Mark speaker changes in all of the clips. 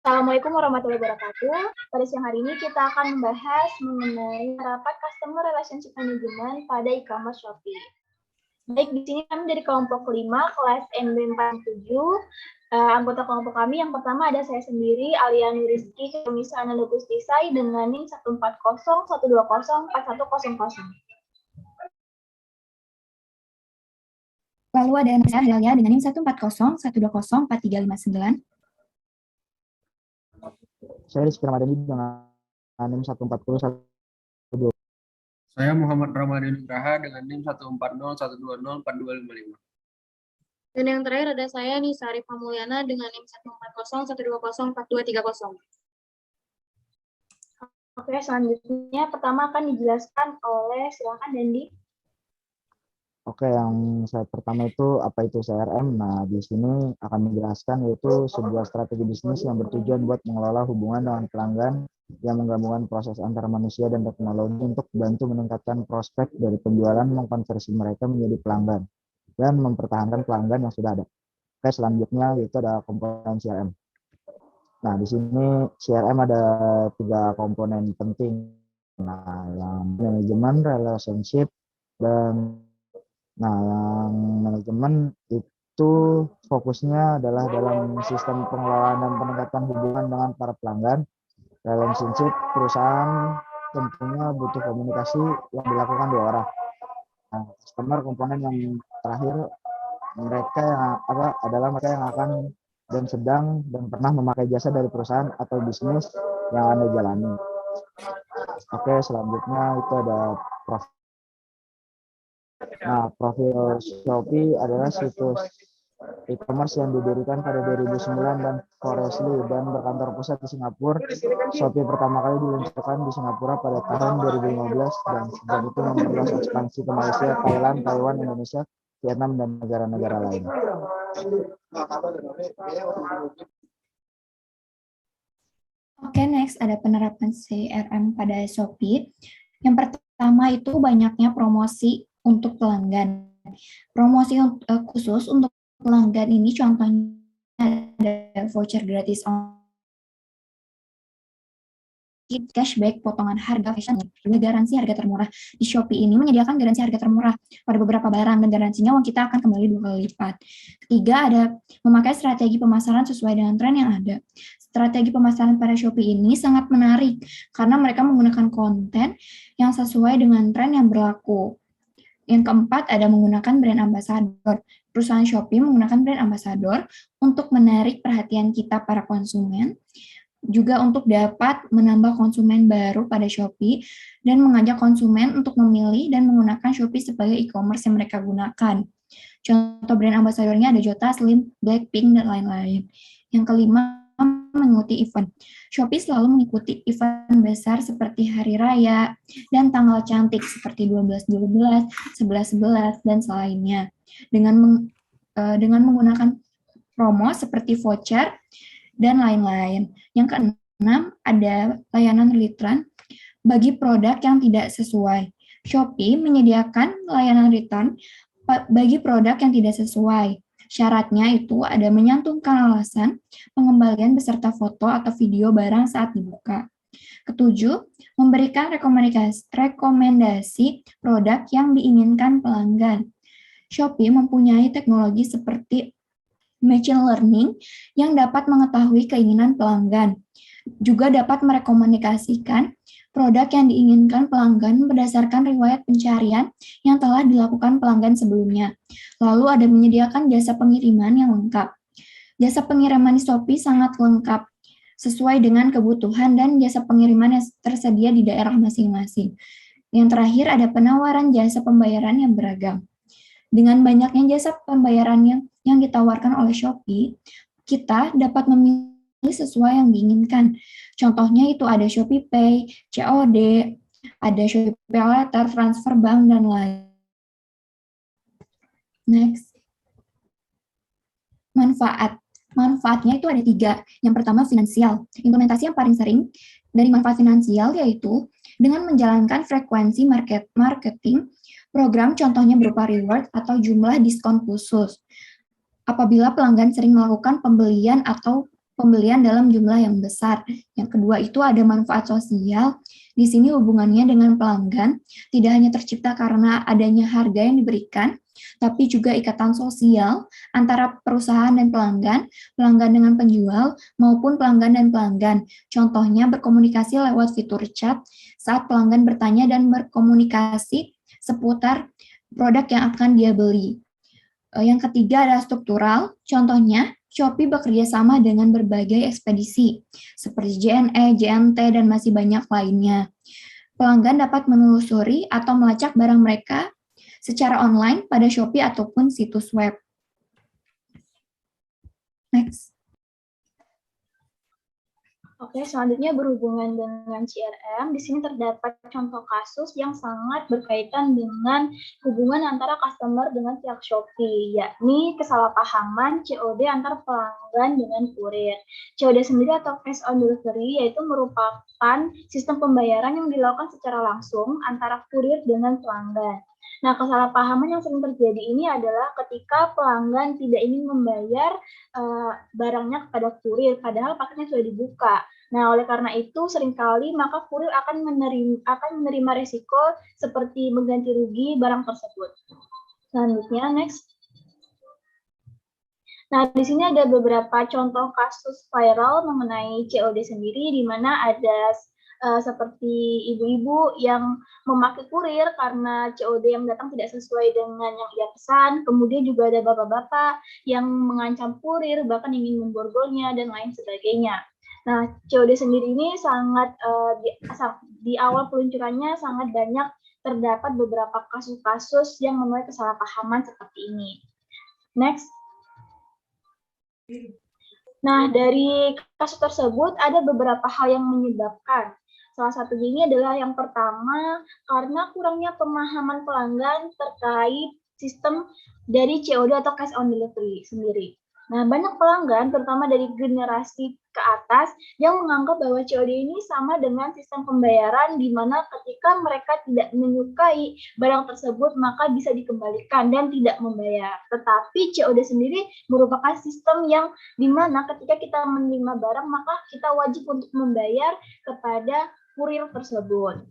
Speaker 1: Assalamualaikum warahmatullahi wabarakatuh. Pada siang hari ini kita akan membahas mengenai rapat Customer Relationship Management pada e-commerce Shopee. Baik, di sini kami dari kelompok 5, kelas NB47. Anggota kelompok kami yang pertama ada saya sendiri, Aliani Rizky, Komisi Analitis Desai dengan NIM 140-120-4100.
Speaker 2: Lalu ada saya Helia dengan NIM 140-120-4359.
Speaker 3: Saya Rizky Ramadhani dengan NIM 140-120.
Speaker 4: Saya Muhammad Ramadhani Nugraha dengan NIM 140-120-4255.
Speaker 5: Dan yang terakhir ada saya nih, Sarif Mulyana dengan NIM 140-120-4230.
Speaker 1: Oke, selanjutnya pertama akan dijelaskan oleh, silakan Dendi.
Speaker 3: Oke, yang saya pertama itu apa itu CRM. Nah, di sini akan menjelaskan yaitu sebuah strategi bisnis yang bertujuan buat mengelola hubungan dengan pelanggan yang menggabungkan proses antara manusia dan teknologi untuk bantu meningkatkan prospek dari penjualan, mengkonversi mereka menjadi pelanggan, dan mempertahankan pelanggan yang sudah ada. Oke, selanjutnya itu ada komponen CRM. Nah, di sini CRM ada 3 komponen penting. Nah, yang manajemen, relationship, dan yang manajemen itu fokusnya adalah dalam sistem pengelolaan dan peningkatan hubungan dengan para pelanggan. Relationship, perusahaan tentunya butuh komunikasi yang dilakukan 2 orang. Nah, customer komponen yang terakhir, mereka yang adalah mereka yang akan dan sedang dan pernah memakai jasa dari perusahaan atau bisnis yang Anda jalani. Oke, selanjutnya itu ada profil. Nah, profil Shopee adalah situs e-commerce yang didirikan pada 2009 dan Forestly dan berkantor pusat di Singapura. Shopee pertama kali diluncurkan di Singapura pada tahun 2015 dan sejak itu memperluas ekspansi ke Malaysia, Thailand, Taiwan, Indonesia, Vietnam, dan negara-negara lain.
Speaker 2: Oke, next ada penerapan CRM pada Shopee. Yang pertama itu banyaknya promosi untuk pelanggan. Promosi khusus untuk pelanggan ini contohnya ada voucher gratis cashback, potongan harga fashion, juga garansi harga termurah. Di Shopee ini menyediakan garansi harga termurah pada beberapa barang dan garansinya uang kita akan kembali 2 kali lipat. Ketiga, ada memakai strategi pemasaran sesuai dengan tren yang ada. Strategi pemasaran pada Shopee ini sangat menarik karena mereka menggunakan konten yang sesuai dengan tren yang berlaku. Yang keempat, ada menggunakan brand ambassador. Perusahaan Shopee menggunakan brand ambassador untuk menarik perhatian kita para konsumen, juga untuk dapat menambah konsumen baru pada Shopee dan mengajak konsumen untuk memilih dan menggunakan Shopee sebagai e-commerce yang mereka gunakan. Contoh brand ambassadornya ada Jota, Slim, Blackpink, dan lain-lain. Yang kelima, mengikuti event. Shopee selalu mengikuti event besar seperti Hari Raya dan tanggal cantik seperti 12/12, 11/11, dan selainnya. Dengan menggunakan promo seperti voucher dan lain-lain. Yang keenam, ada layanan return bagi produk yang tidak sesuai. Shopee menyediakan layanan return bagi produk yang tidak sesuai. Syaratnya itu ada menyantumkan alasan pengembalian beserta foto atau video barang saat dibuka. Ketujuh, memberikan rekomendasi produk yang diinginkan pelanggan. Shopee mempunyai teknologi seperti machine learning yang dapat mengetahui keinginan pelanggan. Juga dapat merekomendasikan produk yang diinginkan pelanggan berdasarkan riwayat pencarian yang telah dilakukan pelanggan sebelumnya. Lalu ada menyediakan jasa pengiriman yang lengkap. Jasa pengiriman di Shopee sangat lengkap, sesuai dengan kebutuhan dan jasa pengiriman yang tersedia di daerah masing-masing. Yang terakhir ada penawaran jasa pembayaran yang beragam. Dengan banyaknya jasa pembayaran yang ditawarkan oleh Shopee, kita dapat memilih sesuai yang diinginkan. Contohnya itu ada Shopee Pay, COD, ada Shopee Pay Later, transfer bank, dan lain. Next. Manfaatnya itu ada 3. Yang pertama, finansial. Implementasi yang paling sering dari manfaat finansial yaitu dengan menjalankan frekuensi marketing program, contohnya berupa reward atau jumlah diskon khusus. Apabila pelanggan sering melakukan pembelian atau pembelian dalam jumlah yang besar. Yang kedua itu ada manfaat sosial. Di sini hubungannya dengan pelanggan tidak hanya tercipta karena adanya harga yang diberikan, tapi juga ikatan sosial antara perusahaan dan pelanggan, pelanggan dengan penjual, maupun pelanggan dan pelanggan. Contohnya berkomunikasi lewat fitur chat saat pelanggan bertanya dan berkomunikasi seputar produk yang akan dia beli. Yang ketiga adalah struktural, contohnya Shopee bekerja sama dengan berbagai ekspedisi, seperti JNE, JNT, dan masih banyak lainnya. Pelanggan dapat menelusuri atau melacak barang mereka secara online pada Shopee ataupun situs web. Next.
Speaker 1: Oke, selanjutnya berhubungan dengan CRM, di sini terdapat contoh kasus yang sangat berkaitan dengan hubungan antara customer dengan pihak Shopee, yakni kesalahpahaman COD antar pelanggan dengan kurir. COD sendiri atau cash on delivery yaitu merupakan sistem pembayaran yang dilakukan secara langsung antara kurir dengan pelanggan. Nah, kesalahpahaman yang sering terjadi ini adalah ketika pelanggan tidak ingin membayar barangnya kepada kurir, padahal paketnya sudah dibuka. Nah, oleh karena itu seringkali maka kurir akan menerima risiko seperti mengganti rugi barang tersebut. Selanjutnya, next. Nah, di sini ada beberapa contoh kasus viral mengenai COD sendiri, di mana ada seperti ibu-ibu yang memakai kurir karena COD yang datang tidak sesuai dengan yang ia pesan. Kemudian juga ada bapak-bapak yang mengancam kurir, bahkan ingin memborgolnya, dan lain sebagainya. Nah, COD sendiri ini sangat di awal peluncurannya sangat banyak terdapat beberapa kasus-kasus yang menuai kesalahpahaman seperti ini. Next. Nah, dari kasus tersebut ada beberapa hal yang menyebabkan. Salah satunya ini adalah yang pertama, karena kurangnya pemahaman pelanggan terkait sistem dari COD atau cash on delivery sendiri. Nah, banyak pelanggan, terutama dari generasi ke atas, yang menganggap bahwa COD ini sama dengan sistem pembayaran, di mana ketika mereka tidak menyukai barang tersebut, maka bisa dikembalikan dan tidak membayar. Tetapi COD sendiri merupakan sistem yang di mana ketika kita menerima barang, maka kita wajib untuk membayar kepada kurir tersebut.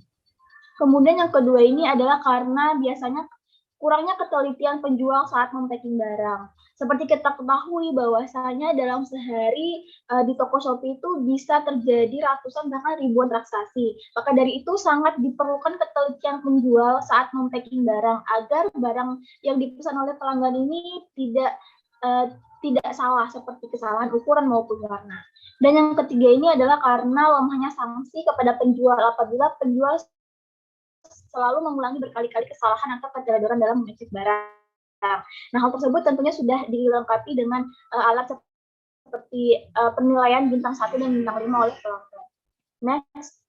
Speaker 1: Kemudian yang kedua ini adalah karena biasanya kurangnya ketelitian penjual saat mempacking barang. Seperti kita ketahui bahwasanya dalam sehari di toko Shopee itu bisa terjadi ratusan bahkan ribuan transaksi. Maka dari itu sangat diperlukan ketelitian penjual saat mempacking barang agar barang yang dipesan oleh pelanggan ini tidak salah seperti kesalahan ukuran maupun warna. Dan yang ketiga ini adalah karena lemahnya sanksi kepada penjual apabila penjual selalu mengulangi berkali-kali kesalahan atau keteledoran dalam mengecek barang. Nah, hal tersebut tentunya sudah dilengkapi dengan alat seperti penilaian bintang 1 dan bintang 5 oleh pelanggan. Next.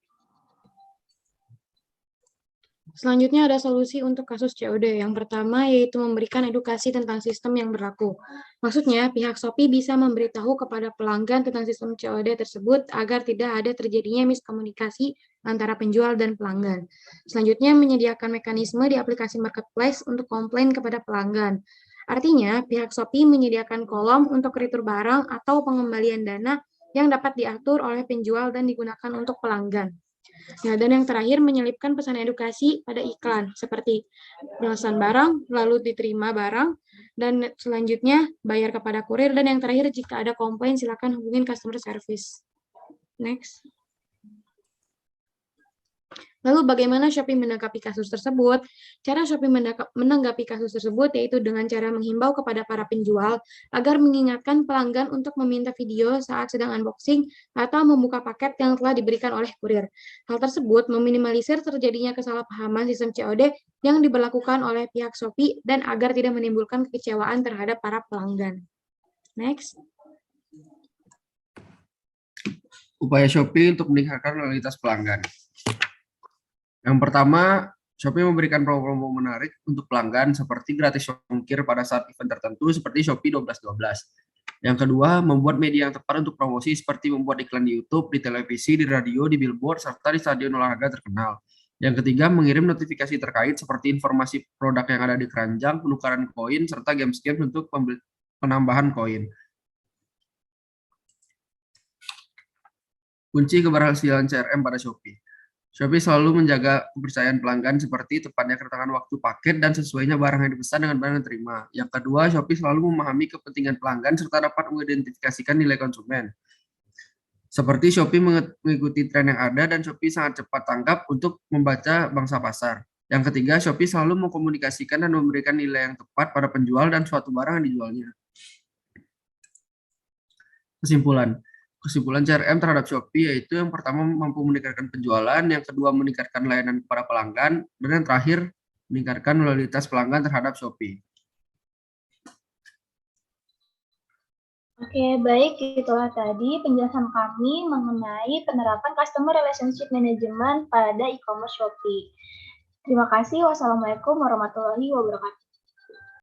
Speaker 5: Selanjutnya ada solusi untuk kasus COD. Yang pertama yaitu memberikan edukasi tentang sistem yang berlaku. Maksudnya, pihak Shopee bisa memberitahu kepada pelanggan tentang sistem COD tersebut agar tidak ada terjadinya miskomunikasi antara penjual dan pelanggan. Selanjutnya, menyediakan mekanisme di aplikasi marketplace untuk komplain kepada pelanggan. Artinya, pihak Shopee menyediakan kolom untuk retur barang atau pengembalian dana yang dapat diatur oleh penjual dan digunakan untuk pelanggan. Nah, dan yang terakhir menyelipkan pesan edukasi pada iklan seperti pemesan barang, lalu diterima barang, dan selanjutnya bayar kepada kurir, dan yang terakhir jika ada komplain silakan hubungin customer service. Next. Lalu bagaimana Shopee menanggapi kasus tersebut? Cara Shopee menanggapi kasus tersebut yaitu dengan cara menghimbau kepada para penjual agar mengingatkan pelanggan untuk meminta video saat sedang unboxing atau membuka paket yang telah diberikan oleh kurir. Hal tersebut meminimalisir terjadinya kesalahpahaman sistem COD yang diberlakukan oleh pihak Shopee dan agar tidak menimbulkan kekecewaan terhadap para pelanggan. Next.
Speaker 4: Upaya Shopee untuk meningkatkan loyalitas pelanggan. Yang pertama, Shopee memberikan promo menarik untuk pelanggan seperti gratis ongkir pada saat event tertentu seperti Shopee 12.12. Yang kedua, membuat media yang tepat untuk promosi seperti membuat iklan di YouTube, di televisi, di radio, di billboard, serta di stadion olahraga terkenal. Yang ketiga, mengirim notifikasi terkait seperti informasi produk yang ada di keranjang, penukaran koin, serta games-games untuk penambahan koin. Kunci keberhasilan CRM pada Shopee. Shopee selalu menjaga kepercayaan pelanggan seperti tepatnya kedatangan waktu paket dan sesuainya barang yang dipesan dengan barang yang diterima. Yang kedua, Shopee selalu memahami kepentingan pelanggan serta dapat mengidentifikasikan nilai konsumen. Seperti Shopee mengikuti tren yang ada dan Shopee sangat cepat tanggap untuk membaca bangsa pasar. Yang ketiga, Shopee selalu mengkomunikasikan dan memberikan nilai yang tepat pada penjual dan suatu barang yang dijualnya. Kesimpulan CRM terhadap Shopee yaitu yang pertama mampu meningkatkan penjualan, yang kedua meningkatkan layanan kepada pelanggan, dan yang terakhir meningkatkan loyalitas pelanggan terhadap Shopee.
Speaker 1: Oke, baik. Itulah tadi penjelasan kami mengenai penerapan Customer Relationship Management pada e-commerce Shopee. Terima kasih. Wassalamualaikum warahmatullahi wabarakatuh.